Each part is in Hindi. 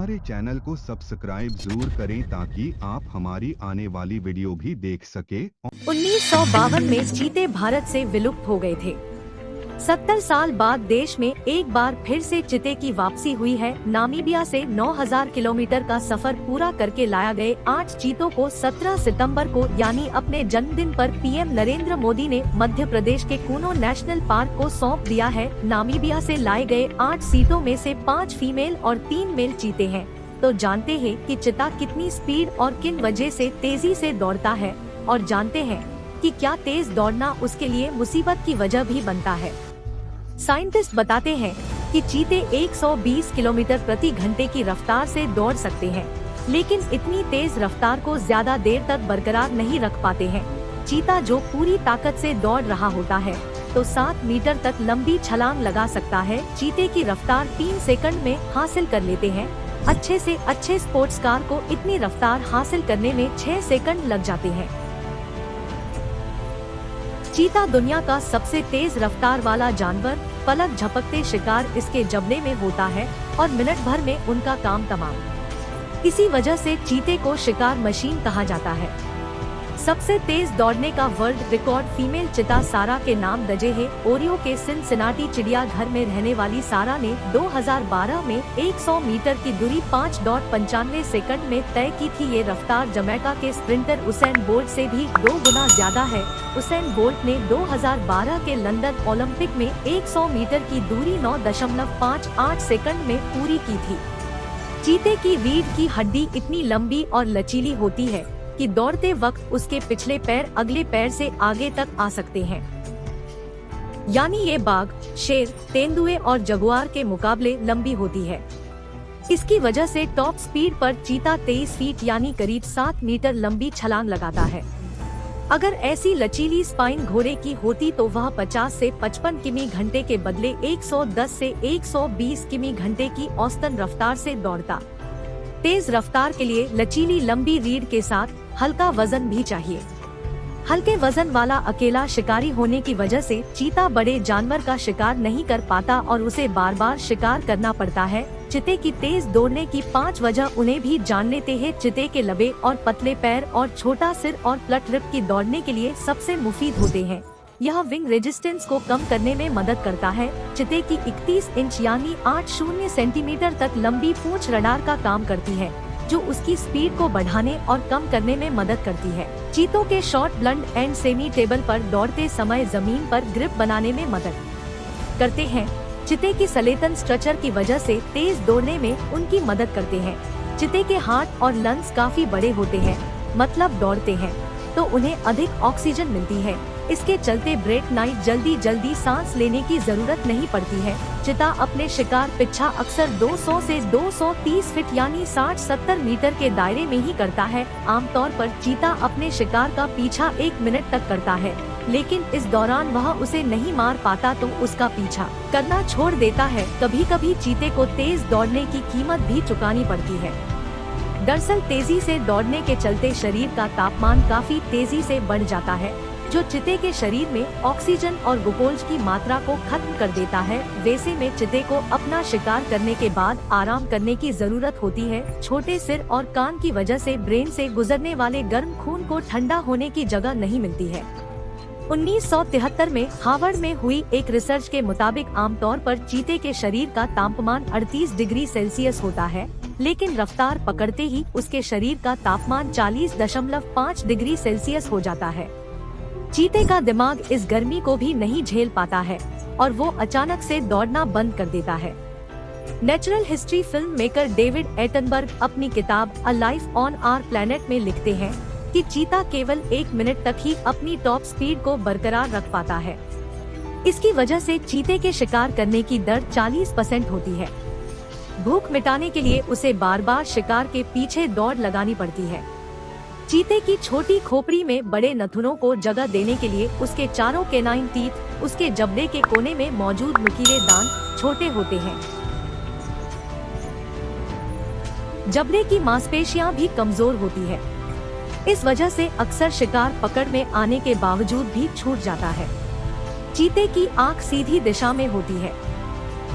हमारे चैनल को सब्सक्राइब जरूर करें ताकि आप हमारी आने वाली वीडियो भी देख सके। 1952 में चीते भारत से विलुप्त हो गए थे। 70 साल बाद देश में एक बार फिर से चीते की वापसी हुई है। नामीबिया से 9000 किलोमीटर का सफर पूरा करके लाया गए 8 चीतों को 17 सितंबर को यानी अपने जन्मदिन पर पीएम नरेंद्र मोदी ने मध्य प्रदेश के कूनो नेशनल पार्क को सौंप दिया है। नामीबिया से लाए गए 8 चीतों में से 5 फीमेल और 3 मेल चीते हैं। तो जानते हैं कि चीता कितनी स्पीड और किन वजह से तेजी से दौड़ता है, और जानते हैं कि क्या तेज दौड़ना उसके लिए मुसीबत की वजह भी बनता है। साइंटिस्ट बताते हैं कि चीते 120 किलोमीटर प्रति घंटे की रफ्तार से दौड़ सकते हैं, लेकिन इतनी तेज रफ्तार को ज्यादा देर तक बरकरार नहीं रख पाते हैं। चीता जो पूरी ताकत से दौड़ रहा होता है तो 7 मीटर तक लंबी छलांग लगा सकता है। चीते की रफ्तार 3 सेकंड में हासिल कर लेते हैं। अच्छे से अच्छे स्पोर्ट्स कार को इतनी रफ्तार हासिल करने में 6 सेकंड लग जाते हैं। चीता दुनिया का सबसे तेज रफ्तार वाला जानवर। पलक झपकते शिकार इसके जबड़े में होता है और मिनट भर में उनका काम तमाम। इसी वजह से चीते को शिकार मशीन कहा जाता है। सबसे तेज दौड़ने का वर्ल्ड रिकॉर्ड फीमेल चीता सारा के नाम दर्जे है। ओरियो के सिनसिनाटी चिड़ियाघर में रहने वाली सारा ने 2012 में 100 मीटर की दूरी 5.95 सेकंड में तय की थी। ये रफ्तार जमैका के स्प्रिंटर उसेन बोल्ट से भी 2 गुना ज्यादा है। उसेन बोल्ट ने 2012 के लंदन ओलंपिक में 100 मीटर की दूरी 9.58 सेकंड में पूरी की थी। चीते की रीढ़ की हड्डी इतनी लंबी और लचीली होती है कि दौड़ते वक्त उसके पिछले पैर अगले पैर से आगे तक आ सकते हैं। यानी ये बाघ, शेर, तेंदुए और जगुआर के मुकाबले लंबी होती है। इसकी वजह से टॉप स्पीड पर चीता 23 फीट यानी करीब 7 मीटर लंबी छलांग लगाता है। अगर ऐसी लचीली स्पाइन घोड़े की होती तो वह 50 से 55 किमी घंटे के बदले 110 से 120 किमी घंटे की औसतन रफ्तार से दौड़ता। तेज रफ्तार के लिए लचीली लंबी रीढ़ के साथ हल्का वजन भी चाहिए। हल्के वजन वाला अकेला शिकारी होने की वजह से चीता बड़े जानवर का शिकार नहीं कर पाता और उसे बार बार शिकार करना पड़ता है। चीते की तेज दौड़ने की 5 वजह उन्हें भी जान लेते हैं। चीते के लंबे और पतले पैर और छोटा सिर और प्लट रिप की दौड़ने के लिए सबसे मुफीद होते हैं। यह विंग रेजिस्टेंस को कम करने में मदद करता है। चीते की 31 इंच यानी 80 सेंटीमीटर तक लंबी पूंछ रडार का काम करती है, जो उसकी स्पीड को बढ़ाने और कम करने में मदद करती है। चीतों के short blunt and semi table पर दौड़ते समय जमीन पर ग्रिप बनाने में मदद करते हैं। चीते की सलेतन स्ट्रक्चर की वजह से तेज दौड़ने में उनकी मदद करते हैं। चीते के हार्ट और लंग्स काफी बड़े होते हैं, मतलब दौड़ते हैं तो उन्हें अधिक ऑक्सीजन मिलती है। इसके चलते ब्रेक नाइट जल्दी सांस लेने की जरूरत नहीं पड़ती है। चीता अपने शिकार पीछा अक्सर 200 से 230 फीट यानी 60-70 मीटर के दायरे में ही करता है। आमतौर पर चीता अपने शिकार का पीछा 1 मिनट तक करता है, लेकिन इस दौरान वह उसे नहीं मार पाता तो उसका पीछा करना छोड़ देता है। कभी कभी चीते को तेज दौड़ने की कीमत भी चुकानी पड़ती है। दरअसल तेजी से दौड़ने के चलते शरीर का तापमान काफी तेजी से बढ़ जाता है, जो चीते के शरीर में ऑक्सीजन और ग्लूकोज की मात्रा को खत्म कर देता है। वैसे में चीते को अपना शिकार करने के बाद आराम करने की जरूरत होती है। छोटे सिर और कान की वजह से ब्रेन से गुजरने वाले गर्म खून को ठंडा होने की जगह नहीं मिलती है। 1973 में हार्वर्ड में हुई एक रिसर्च के मुताबिक आमतौर पर चीते के शरीर का तापमान 38 डिग्री सेल्सियस होता है, लेकिन रफ्तार पकड़ते ही उसके शरीर का तापमान 40.5 डिग्री सेल्सियस हो जाता है। चीते का दिमाग इस गर्मी को भी नहीं झेल पाता है और वो अचानक से दौड़ना बंद कर देता है। Natural history film maker David Attenborough अपनी किताब a life on our planet में लिखते हैं कि चीता केवल 1 मिनट तक ही अपनी टॉप स्पीड को बरकरार रख पाता है। इसकी वजह से चीते के शिकार करने की दर 40% होती है। भूख मिटाने के लिए उसे बार बार शिकार के पीछे दौड़ लगानी पड़ती है। चीते की छोटी खोपड़ी में बड़े नथुनों को जगह देने के लिए उसके चारों कैनाइन टीथ, उसके जबड़े के कोने में मौजूद नुकीले दांत छोटे होते हैं। जबड़े की मांसपेशियां भी कमजोर होती है। इस वजह से अक्सर शिकार पकड़ में आने के बावजूद भी छूट जाता है। चीते की आंख सीधी दिशा में होती है।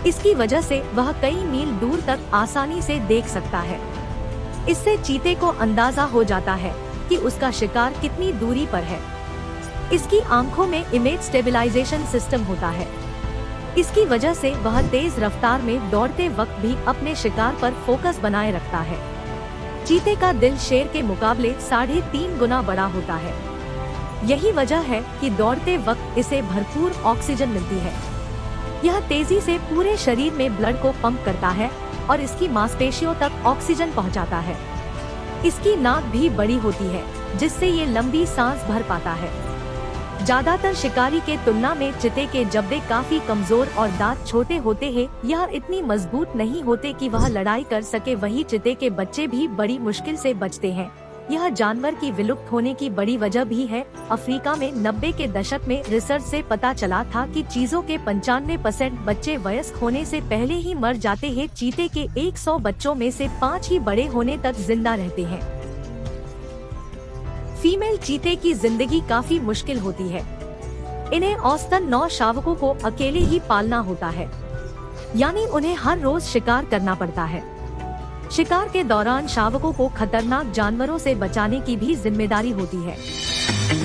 इसकी वजह से वह कई मील दूर तक आसानी से देख सकता है। इससे चीते को अंदाजा हो जाता है कि उसका शिकार कितनी दूरी पर है। इसकी आंखों में इमेज स्टेबलाइजेशन सिस्टम होता है। इसकी वजह से वह तेज रफ्तार में दौड़ते वक्त भी अपने शिकार पर फोकस बनाए रखता है। चीते का दिल शेर के मुकाबले 3.5 गुना बड़ा होता है। यही वजह है कि दौड़ते वक्त इसे भरपूर ऑक्सीजन मिलती है। यह तेजी से पूरे शरीर में ब्लड को पंप करता है और इसकी मांसपेशियों तक ऑक्सीजन पहुंचाता है। इसकी नाक भी बड़ी होती है, जिससे ये लंबी सांस भर पाता है। ज्यादातर शिकारी के तुलना में चीते के जबड़े काफी कमजोर और दांत छोटे होते हैं। यह इतनी मजबूत नहीं होते कि वह लड़ाई कर सके। वही चीते के बच्चे भी बड़ी मुश्किल से बचते हैं। यह जानवर की विलुप्त होने की बड़ी वजह भी है। अफ्रीका में 90 के दशक में रिसर्च से पता चला था कि चीजों के 95% बच्चे वयस्क होने से पहले ही मर जाते हैं। चीते के 100 बच्चों में से 5 ही बड़े होने तक जिंदा रहते हैं। फीमेल चीते की जिंदगी काफी मुश्किल होती है। इन्हें औसतन 9 शावकों को अकेले ही पालना होता है, यानी उन्हें हर रोज शिकार करना पड़ता है। शिकार के दौरान शावकों को खतरनाक जानवरों से बचाने की भी जिम्मेदारी होती है।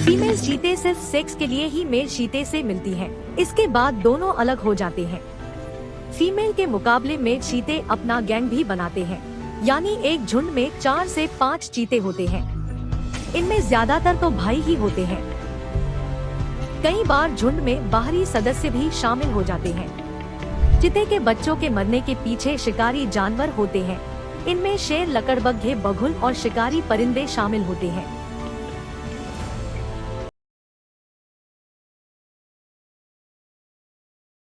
फीमेल चीते सिर्फ सेक्स के लिए ही मेल चीते से मिलती हैं। इसके बाद दोनों अलग हो जाते हैं। फीमेल के मुकाबले मेल चीते अपना गैंग भी बनाते हैं, यानी एक झुंड में 4 से 5 चीते होते हैं। इनमें ज्यादातर तो भाई ही होते हैं। कई बार झुंड में बाहरी सदस्य भी शामिल हो जाते हैं। चीते के बच्चों के मरने के पीछे शिकारी जानवर होते हैं। इनमें शेर, लकड़बग्घे, बघुल और शिकारी परिंदे शामिल होते हैं।